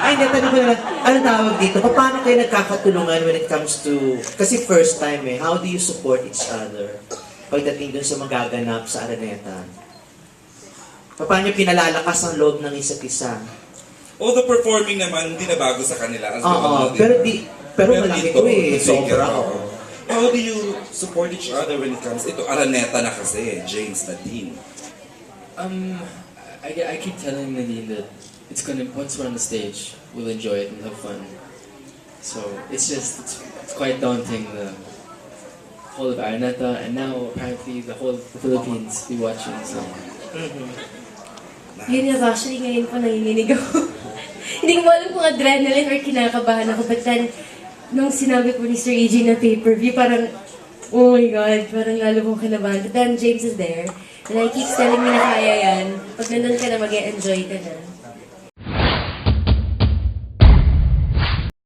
Ay, hindi, tanong ko na lang, anong tawag dito? Paano kayo nagkakatulungan when it comes to, kasi first time how do you support each other pagdating dun sa magaganap sa Araneta? Paano nyo pinalalakas ang loob ng isa't isa? All the performing naman, hindi na bago sa kanila. Oo, pero malaki ito sobra. How do you support each other when it comes, ito Araneta na kasi, James, Nadine. I keep telling Nadine that once we're on the stage, we'll enjoy it and have fun. So it's quite daunting, the whole of Araneta, and now apparently the whole Philippines be watching. So. Yun nga, actually ngayon po nanginginig ako. Hindi ko alam kung adrenaline or kinakabahan ako. But then, nung sinabi po ni Sir EJ na pay-per-view, parang, oh my God, parang lalo kong kinabahan. But then James is there. And he keeps telling me na kaya yan. Pag nandun ka na, mag-e-enjoy ka na.